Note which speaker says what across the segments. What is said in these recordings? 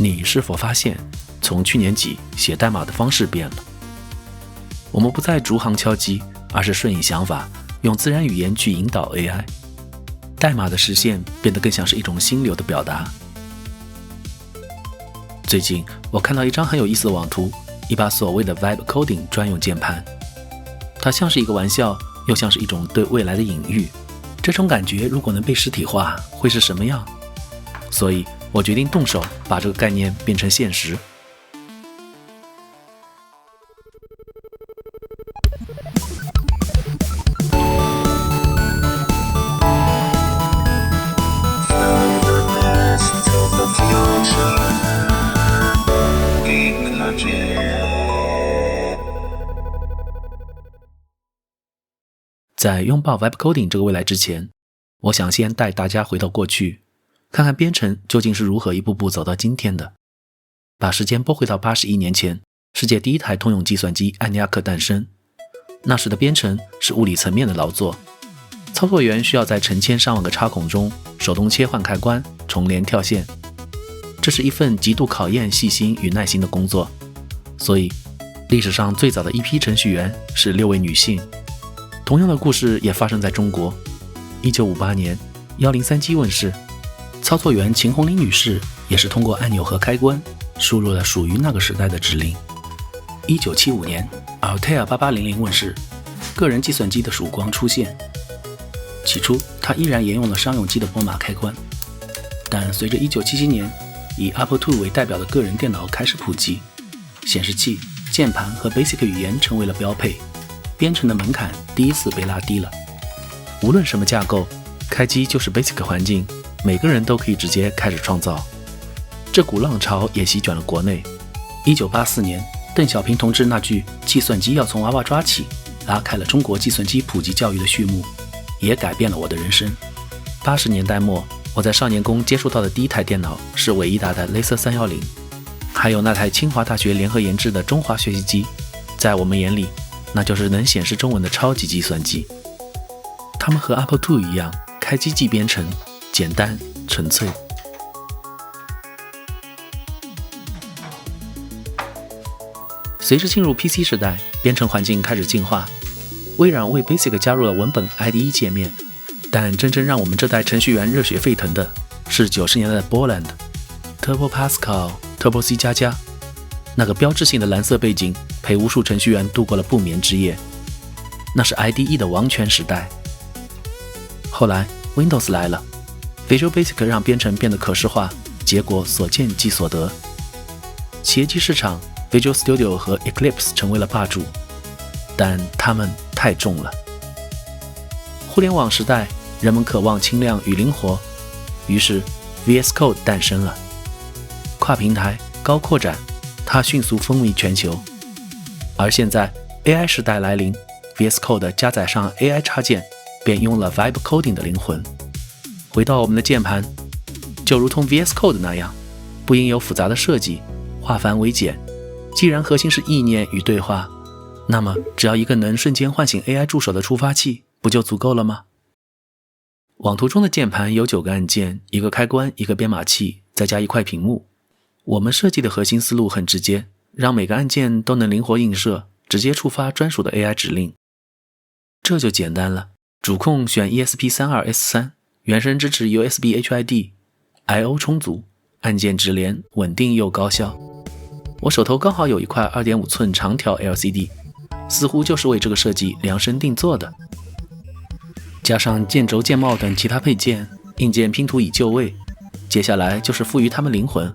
Speaker 1: 你是否發現，從去年起寫代碼的方式變了？我們不再逐行敲擊，而是順應想法，用自然語言去引導 AI。代碼的實現變得更像是一種心流的表達。最近我看到一張很有意思的網圖，一把所謂的 Vibe Coding 專用鍵盘，它像是一個玩笑，又像是一種對未來的隱喻。這種感覺如果能被實體化，會是什麼樣？所以我決定動手把這個概念變成現實。在擁抱 Vibe Coding 這個未來之前，我想先帶大家回到過去，看看編程究竟是如何一步步走到今天的。把時間撥回到81年前，世界第一台通用計算機安尼亚克誕生。那時的編程是物理層面的勞作，操作員需要在成千上萬個插孔中手動切換開關、重連跳線。這是一份極度考驗細心與耐心的工作，所以歷史上最早的一批程序員是6位女性。同樣的故事也發生在中國。1958年，1030機問世，操作員秦紅玲女士也是通過按鈕和開關輸入了屬於那個時代的指令。1975年，Altair 8800問世，個人計算機的曙光出現。起初，它依然沿用了商用機的撥碼開關，但隨着1977年以 Apple II 為代表的個人電腦開始普及，顯示器、鍵盤和 Basic 語言成為了標配。編程的門檻第一次被拉低了。無論什麼架構，開機就是 Basic 環境，每個人都可以直接開始創造。這股浪潮也席捲了國內。1984年，鄧小平同志那句“計算機要從娃娃抓起”，拉開了中國計算機普及教育的序幕，也改變了我的人生。80年代末，我在少年宮接觸到的第一台電腦是偉易達的 Laser 310，還有那台清華大學聯合研制的中華學習機，在我們眼裡，那就是能顯示中文的超級計算機。它們和 Apple II 一樣，開機即編程，簡單純粹。隨着進入 PC 時代，編程環境開始進化。微軟為 Basic 加入了文本 IDE 界面，但真正讓我們這代程序員熱血沸騰的是90年代的 Borland、Turbo Pascal、Turbo C++，那個標誌性的藍色背景陪無數程序員度過了不眠之夜。那是 IDE 的王權時代。後來 Windows 來了， Visual Basic 讓編程變得可視化，結果所見即所得。企業機市場 Visual Studio 和 Eclipse 成為了霸主，但它們太重了。互聯網時代，人們渴望轻量與靈活，於是 VS Code 誕生了。跨平台、高擴展，它迅速風靡全球。而現在 AI 時代來臨， VS Code 加載上 AI 插件，便用了 Vibe Coding 的靈魂。回到我們的鍵盤，就如同 VS Code 那樣，不應有複雜的設計，化繁為簡。既然核心是意念與對話，那麼只要一個能瞬間喚醒 AI 助手的觸發器，不就足夠了嗎？網圖中的鍵盤有9個按鍵，一個開關，一個編碼器，再加一塊屏幕。我們設計的核心思路很直接，讓每個按鍵都能靈活映射，直接觸發專屬的 AI 指令。這就簡單了。主控選 ESP32S3， 原生支持 USB HID，I/O 充足，按鍵直連，穩定又高效。我手頭剛好有一塊 2.5 寸長條 LCD， 似乎就是為這個設計量身定做的。加上鍵軸、鍵帽等其他配件，硬件拼圖已就位，接下來就是賦予它們靈魂。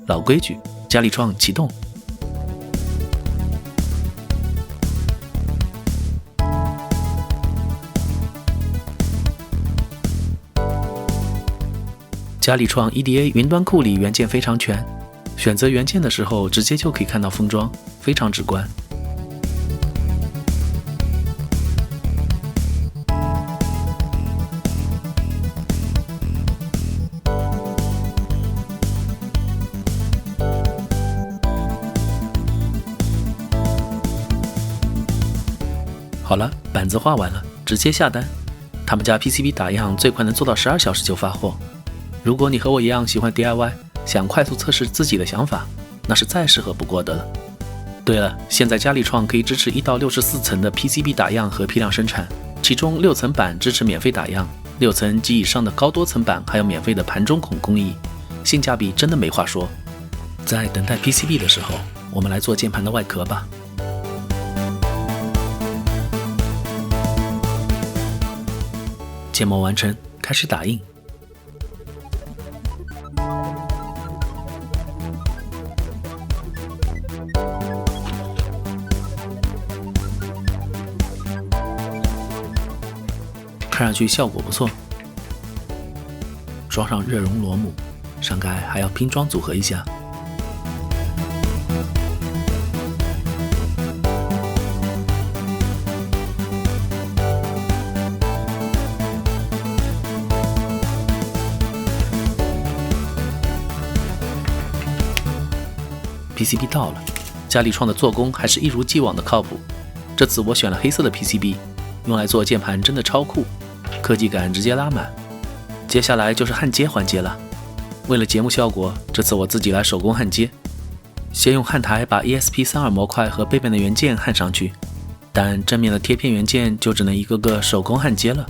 Speaker 1: 老規矩，加力創啟動。加力創 EDA 雲端庫裡元件非常全，選擇元件的時候直接就可以看到封裝，非常直觀。好了，板子畫完了，直接下单。他們家 PCB 打樣最快能做到12小时就发货。如果你和我一樣喜歡 DIY，想快速測試自己的想法，那是再適合不過的了。对了，現在佳立創可以支持1到64層的 PCB 打樣和批量生產，其中6層板支持免費打樣，6層及以上的高多層板還有免費的盘中孔工藝，性價比真的没話說。在等待 PCB 的时候，我们来做键盤的外殼吧。建模完成，開始打印。看上去效果不錯。裝上熱熔螺母，上蓋還要拼裝組合一下。PCB 到了，佳立創的做工還是一如既往的靠譜。這次我選了黑色的 PCB， 用來做鍵盤真的超酷，科技感直接拉滿。接下來就是焊接環節了。為了節目效果，這次我自己來手工焊接。先用焊台把 ESP32 模塊和背面的元件焊上去，但正面的貼片元件就只能一個個手工焊接了。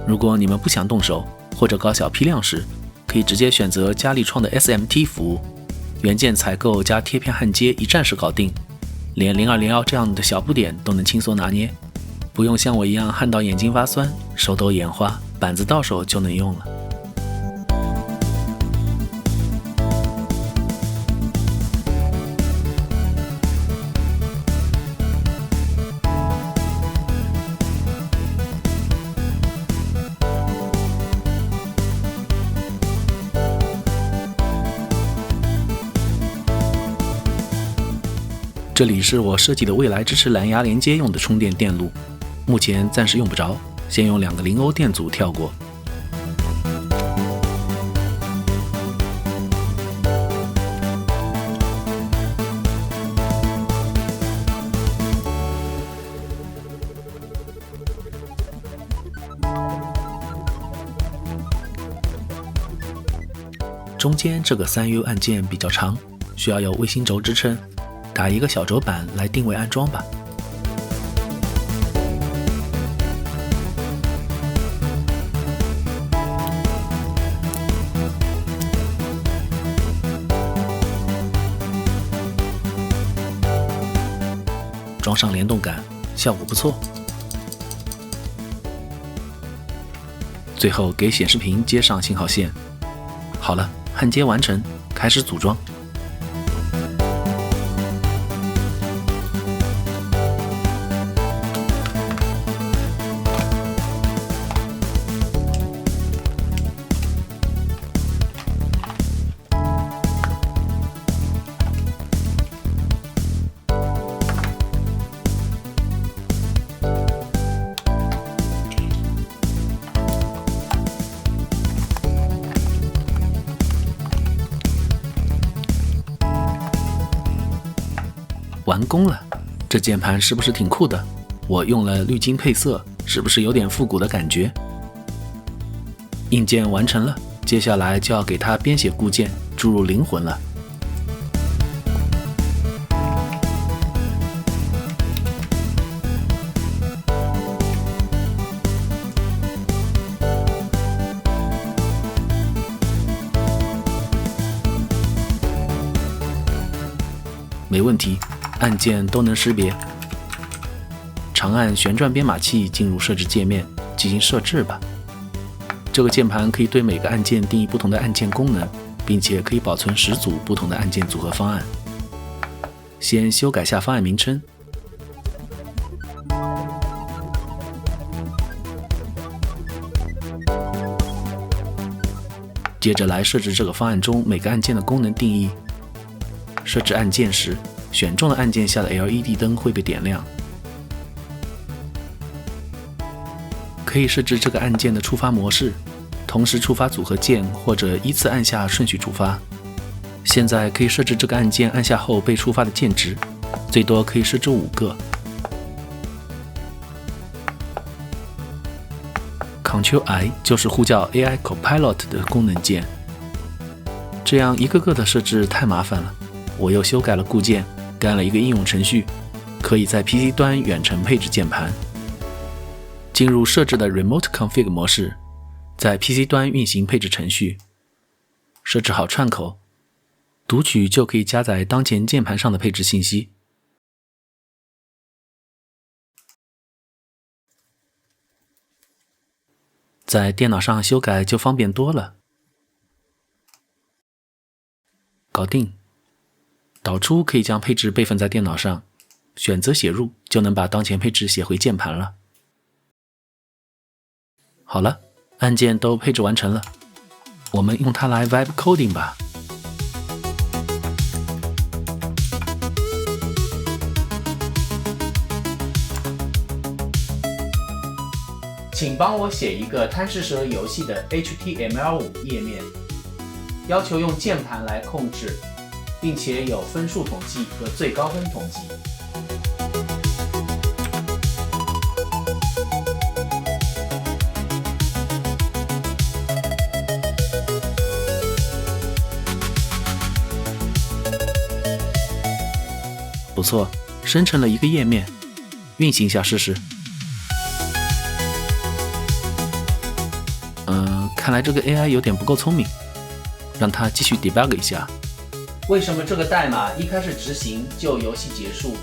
Speaker 1: 如果你們不想動手或者搞小批量時，可以直接選擇佳立創的 SMT 服務，元件採購加貼片焊接一站式搞定，連0201這樣的小不點都能輕鬆拿捏，不用像我一樣焊到眼睛發酸、手抖眼花，板子到手就能用了。這裡是我設計的未來支持藍牙連接用的充電電路，目前暫時用不着，先用2個0歐電阻跳過。中間這個3U 按鍵比較長，需要有衛星軸支撐。打一個小軸板來定位安裝吧。装上聯動桿，效果不錯。最後給顯示屏接上信號線。好了，焊接完成，開始組裝。完工了，這鍵盤是不是挺酷的？我用了濾晶配色，是不是有點復古的感覺？硬件完成了，接下來就要給它編寫固件，注入靈魂了。没問題。按鍵都能識別，長按旋轉編碼器進入設置界面進行設置吧。這個鍵盤可以對每個按鍵定義不同的按鍵功能，並且可以保存10組不同的按鍵組合方案。先修改下方案名稱，接着來設置這個方案中每個按鍵的功能定義。設置按鍵時，選中的按鍵下的 LED 燈會被點亮。可以設置這個按鍵的觸發模式，同時觸發組合鍵或者依次按下順序觸發。現在可以設置這個按鍵按下後被觸發的鍵值，最多可以設置5個。Ctrl I 就是呼叫 AI Copilot 的功能鍵，這樣一個個的設置太麻煩了，我又修改了固件，幹了一個應用程序，可以在 PC 端遠程配置鍵盤。進入設置的 Remote Config 模式，在 PC 端運行配置程序，設置好串口，讀取就可以加載當前鍵盤上的配置信息。在電腦上修改就方便多了。搞定。導出可以將配置備份在電腦上，選擇寫入就能把當前配置寫回鍵盤了。好了，按鍵都配置完成了，我們用它來 Vibe Coding 吧。请帮我寫一個貪吃蛇遊戲的 HTML5 頁面，要求用鍵盤來控制，並且有分數統計和最高分統計。不錯，生成了一個頁面，運行一下試試。看來這個 AI 有點不夠聰明，讓它繼續 debug 一下。為什麼這個代碼一開始執行就遊戲結束？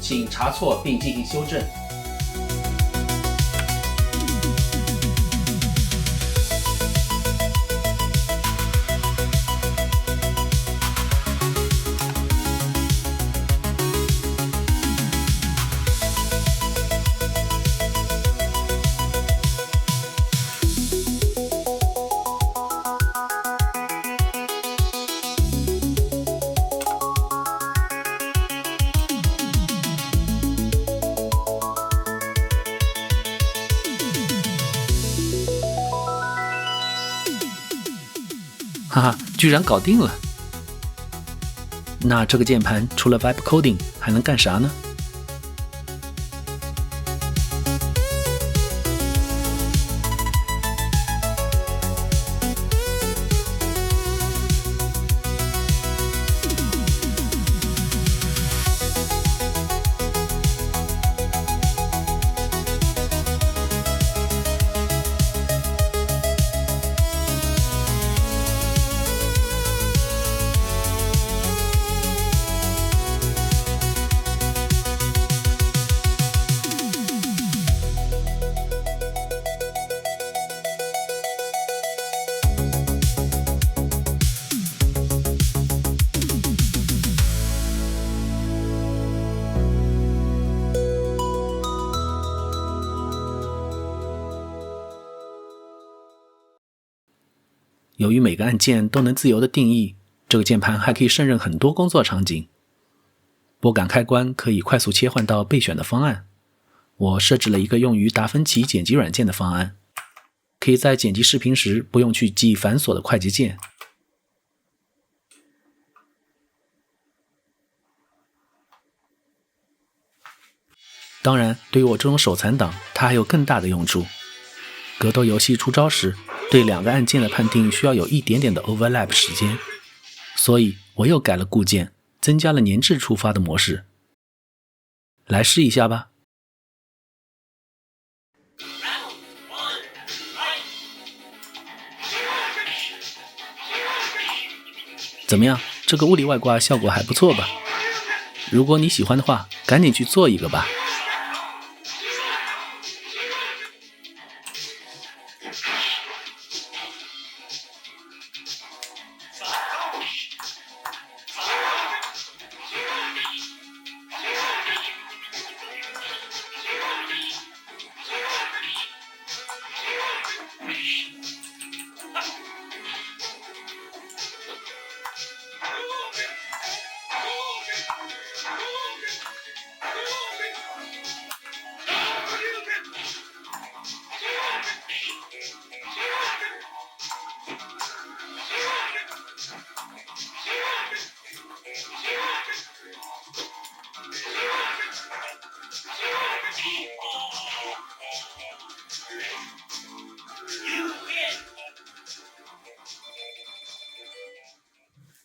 Speaker 1: 請查錯並進行修正。哈哈，居然搞定了！那這個鍵盤除了 Vibe Coding 還能幹啥呢？由于每個按鍵都能自由的定義，這個鍵盤還可以勝任很多工作場景。撥桿開關可以快速切換到備選的方案。我設置了一個用於達芬奇剪輯軟件的方案，可以在剪輯視頻時不用去記繁瑣的快捷鍵。當然，對於我這種手殘黨，它還有更大的用處。格鬥遊戲出招時，對兩個按鍵的判定需要有一點點的 overlap 時間，所以我又改了固件，增加了粘滞觸發的模式。來試一下吧。怎麼樣？這個物理外掛效果還不錯吧？如果你喜歡的話，趕緊去做一個吧。